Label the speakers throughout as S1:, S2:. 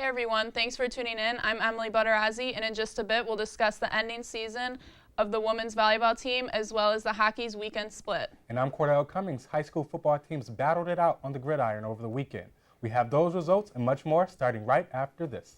S1: Hey everyone, thanks for tuning in. I'm Emily Butterazzi, and in just a bit we'll discuss the ending season of the women's volleyball team as well as the hockey's weekend split.
S2: And I'm Cordell Cummings. High school football teams battled it out on the gridiron over the weekend. We have those results and much more starting right after this.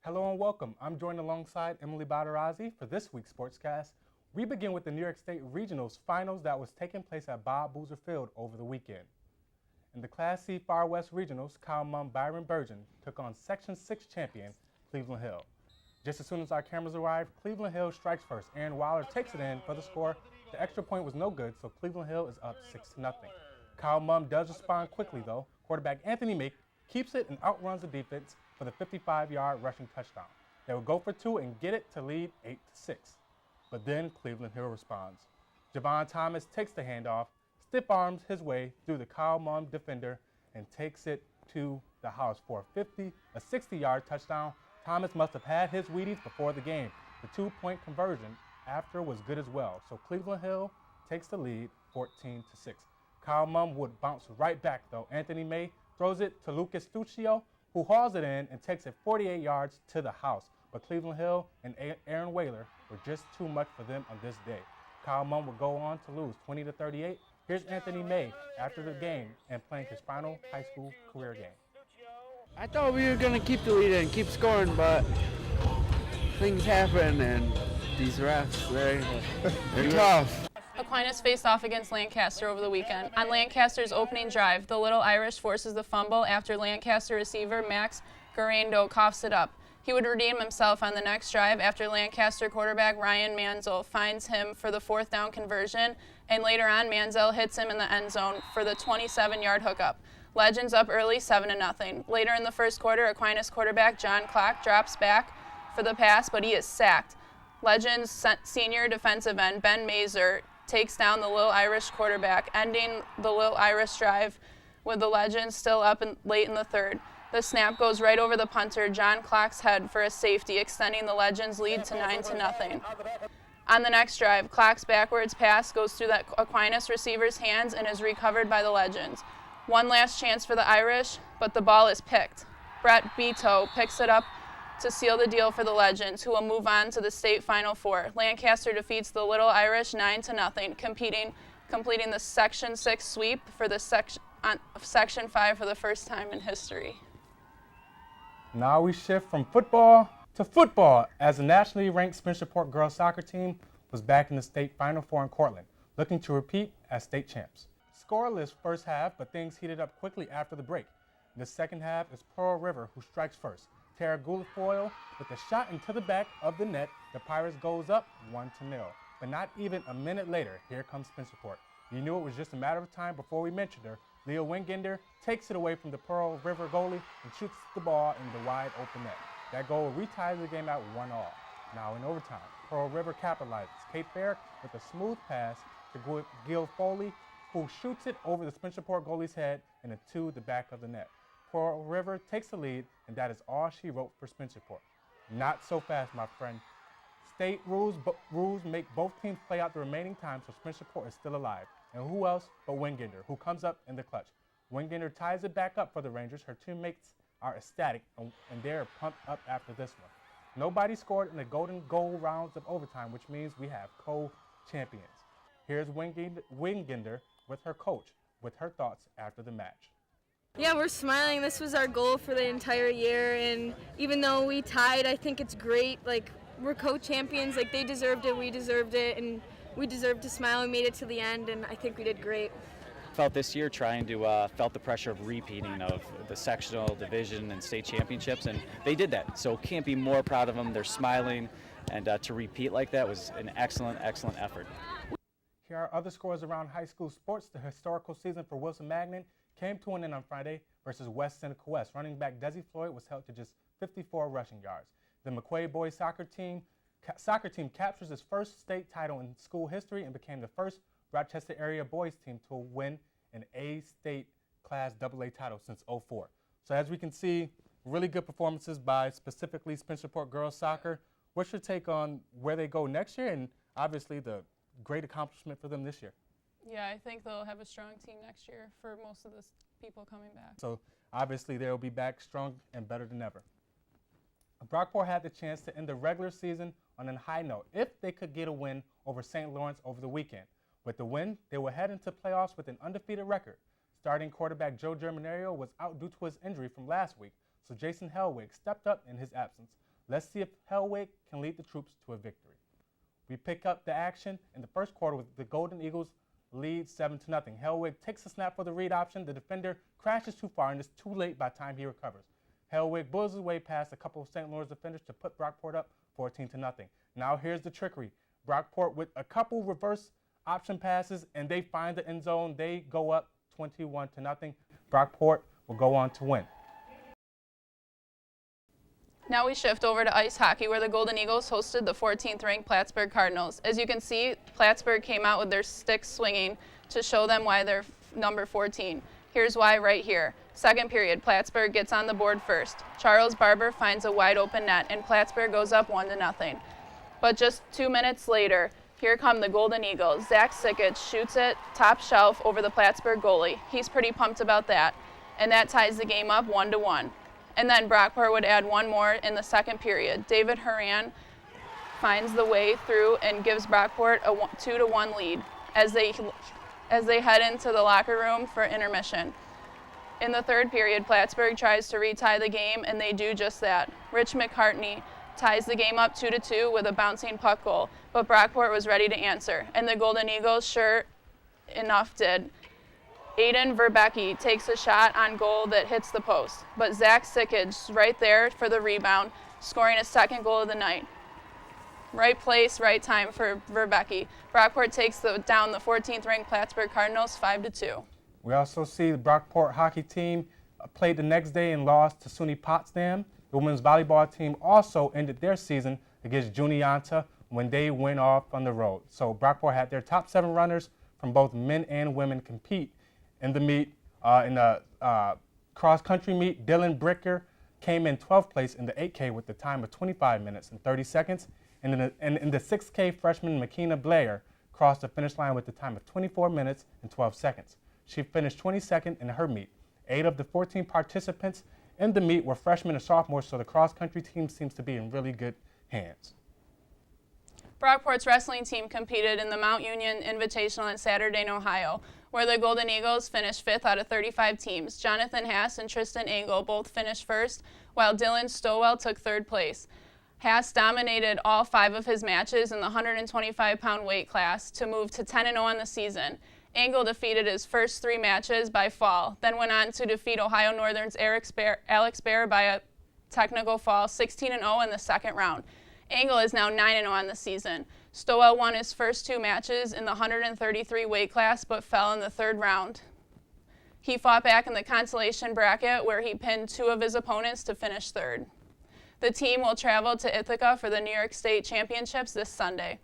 S2: Hello and welcome. I'm joined alongside Emily Butterazzi for this week's sportscast. We begin with the New York State Regionals Finals that was taking place at Bob Boozer Field over the weekend. In the Class C Far West Regionals, Byron Bergen took on Section 6 champion Cleveland Hill. Just as soon as our cameras arrived, Cleveland Hill strikes first. Aaron Weiler takes it in for the score. The extra point was no good, so Cleveland Hill is up 6-0. Kyle Mumm does respond quickly, though. Quarterback Anthony Make keeps it and outruns the defense for the 55-yard rushing touchdown. They would go for two and get it to lead 8-6. But then Cleveland Hill responds. Javon Thomas takes the handoff, stiff arms his way through the Kyle Mumm defender, and takes it to the house for a 60-yard touchdown. Thomas must have had his Wheaties before the game. The two-point conversion after was good as well. So Cleveland Hill takes the lead 14-6. Kyle Mumm would bounce right back though. Anthony May throws it to Lucas Stuccio, who hauls it in and takes it 48 yards to the house. But Cleveland Hill and Aaron Weiler were just too much for them on this day. Kyle Mumm would go on to lose 20-38. Here's Anthony May after the game and playing his final high school career game.
S3: I thought we were going to keep the lead and keep scoring, but things happen and these refs, they're tough.
S1: Aquinas faced off against Lancaster over the weekend. On Lancaster's opening drive, the Little Irish forces the fumble after Lancaster receiver Max Garando coughs it up. He would redeem himself on the next drive after Lancaster quarterback Ryan Manzel finds him for the fourth down conversion, and later on Manzel hits him in the end zone for the 27-yard hookup. Legends up early 7-0. Later in the first quarter, Aquinas quarterback John Clark drops back for the pass, but he is sacked. Legends senior defensive end Ben Mazer takes down the Little Irish quarterback, ending the Little Irish drive with the Legends still up late in the third. The snap goes right over the punter, John Clark's head, for a safety, extending the Legends' lead to 9-0. On the next drive, Clark's backwards pass goes through the Aquinas receiver's hands and is recovered by the Legends. One last chance for the Irish, but the ball is picked. Brett Beto picks it up to seal the deal for the Legends, who will move on to the state Final Four. Lancaster defeats the Little Irish 9-0, completing the Section 6 sweep for the Section 5 for the first time in history.
S2: Now we shift from football to football as the nationally ranked Spencerports girls soccer team was back in the state Final Four in Cortland, looking to repeat as state champs. Scoreless first half, but things heated up quickly after the break. In the second half is Pearl River who strikes first. Tara Gulifoyle with a shot into the back of the net. The Pirates goes up 1-0. But not even a minute later, here comes Spencerport. You knew it was just a matter of time before we mentioned her. Leah Wingender takes it away from the Pearl River goalie and shoots the ball in the wide open net. That goal reties the game at 1-1. Now in overtime, Pearl River capitalizes. Kate Barrick with a smooth pass to Gil Foley, who shoots it over the Spencerport goalie's head and into the back of the net. Pearl River takes the lead, and that is all she wrote for Spencerport. Not so fast, my friend. State rules make both teams play out the remaining time, so Spencerport is still alive. And who else but Wingender, who comes up in the clutch. Wingender ties it back up for the Rangers. Her teammates are ecstatic, and they're pumped up after this one. Nobody scored in the golden goal rounds of overtime, which means we have co-champions. Here's Wingender with her coach, with her thoughts after the match.
S4: Yeah, we're smiling. This was our goal for the entire year, and even though we tied, I think it's great. Like, we're co-champions. Like, they deserved it, we deserved it, and we deserved to smile. We made it to the end, and I think we did great.
S5: Felt this year felt the pressure of repeating of the sectional, division, and state championships, and they did that. So can't be more proud of them. They're smiling, and to repeat like that was an excellent, excellent effort.
S2: Here are other scores around high school sports. The historical season for Wilson Magnet came to an end on Friday versus West Seneca West. Running back Desi Floyd was held to just 54 rushing yards. The McQuay boys soccer team captures its first state title in school history and became the first Rochester area boys team to win an A state Class AA title since '04. So as we can see, really good performances by specifically Spencerport girls soccer. What's your take on where they go next year and obviously the great accomplishment for them this year?
S1: Yeah, I think they'll have a strong team next year for most of the people coming back.
S2: So obviously they'll be back strong and better than ever. Brockport had the chance to end the regular season on a high note if they could get a win over St. Lawrence over the weekend. With the win, they will head into playoffs with an undefeated record. Starting quarterback Joe Germinario was out due to his injury from last week, so Jason Hellwig stepped up in his absence. Let's see if Hellwig can lead the troops to a victory. We pick up the action in the first quarter with the Golden Eagles lead 7-0. Hellwig takes a snap for the read option. The defender crashes too far and is too late by the time he recovers. Hellwig bullets his way past a couple of St. Lawrence defenders to put Brockport up 14-0. Now here's the trickery. Brockport with a couple reverse option passes and they find the end zone. They go up 21-0. Brockport will go on to win.
S1: Now we shift over to ice hockey, where the Golden Eagles hosted the 14th-ranked Plattsburgh Cardinals. As you can see, Plattsburgh came out with their sticks swinging to show them why they're number 14. Here's why right here. Second period, Plattsburgh gets on the board first. Charles Barber finds a wide-open net, and Plattsburgh goes up 1-0. But just 2 minutes later, here come the Golden Eagles. Zach Sickich shoots it top shelf over the Plattsburgh goalie. He's pretty pumped about that, and that ties the game up 1-1. And then Brockport would add one more in the second period. David Horan finds the way through and gives Brockport a 2-1 lead as they head into the locker room for intermission. In the third period, Plattsburgh tries to retie the game, and they do just that. Rich McCartney ties the game up 2-2 with a bouncing puck goal, but Brockport was ready to answer, and the Golden Eagles sure enough did. Aiden Verbecki takes a shot on goal that hits the post, but Zach Sickich right there for the rebound, scoring a second goal of the night. Right place, right time for Verbecki. Brockport takes down the 14th-ranked Plattsburgh Cardinals 5-2.
S2: We also see the Brockport hockey team played the next day and lost to SUNY Potsdam. The women's volleyball team also ended their season against Juniata when they went off on the road. So Brockport had their top 7 runners from both men and women compete in the meet. In the cross-country meet, Dylan Bricker came in 12th place in the 8K with a time of 25 minutes and 30 seconds. And in the 6K, freshman Makina Blair crossed the finish line with a time of 24 minutes and 12 seconds. She finished 22nd in her meet. 8 of the 14 participants in the meet were freshmen and sophomores, so the cross-country team seems to be in really good hands.
S1: Brockport's wrestling team competed in the Mount Union Invitational in Saturday in Ohio, where the Golden Eagles finished 5th out of 35 teams. Jonathan Haas and Tristan Engel both finished first, while Dylan Stowell took 3rd place. Haas dominated all 5 of his matches in the 125-pound weight class to move to 10-0 on the season. Engel defeated his first 3 matches by fall, then went on to defeat Ohio Northern's Alex Bear by a technical fall, 16-0 in the second round. Engel is now 9-0 on the season. Stowell won his first 2 matches in the 133 weight class but fell in the 3rd round. He fought back in the consolation bracket where he pinned 2 of his opponents to finish 3rd. The team will travel to Ithaca for the New York State Championships this Sunday.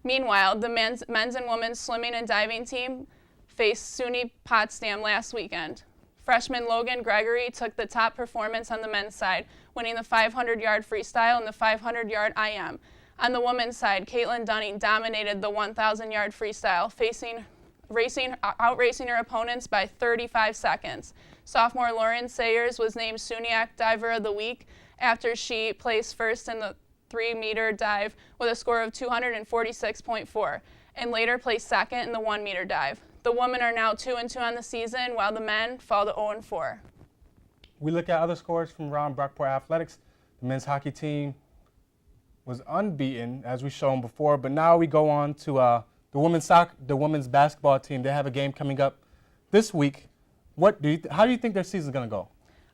S1: Meanwhile, the men's and women's swimming and diving team faced SUNY Potsdam last weekend. Freshman Logan Gregory took the top performance on the men's side, winning the 500-yard freestyle and the 500-yard IM. On the women's side, Caitlin Dunning dominated the 1,000-yard freestyle, outracing her opponents by 35 seconds. Sophomore Lauren Sayers was named SUNYAC Diver of the Week after she placed first in the 3-meter dive with a score of 246.4, and later placed second in the 1-meter dive. The women are now 2-2 on the season, while the men fall to 0-4.
S2: We look at other scores from around Brockport Athletics. The men's hockey team was unbeaten, as we've shown before, but now we go on to the women's basketball team. They have a game coming up this week. How do you think their season is going to go?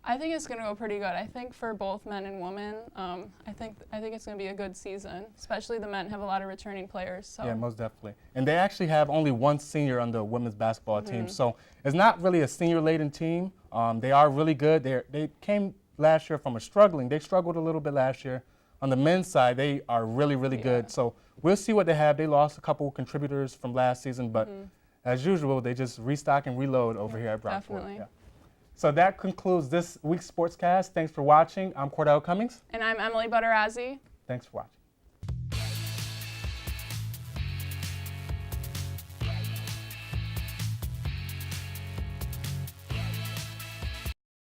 S1: I think it's going to go pretty good. I think for both men and women, I think it's going to be a good season. Especially the men have a lot of returning players. So.
S2: Yeah, most definitely. And they actually have only 1 senior on the women's basketball team, so it's not really a senior-laden team. They are really good. They came last year from they struggled a little bit last year. On the men's side, they are really, really good. So we'll see what they have. They lost a couple contributors from last season, but as usual, they just restock and reload over here at Brockport.
S1: Definitely.
S2: Yeah. So that concludes this week's Sportscast. Thanks for watching. I'm Cordell Cummings.
S1: And I'm Emily Butterazzi.
S2: Thanks for watching.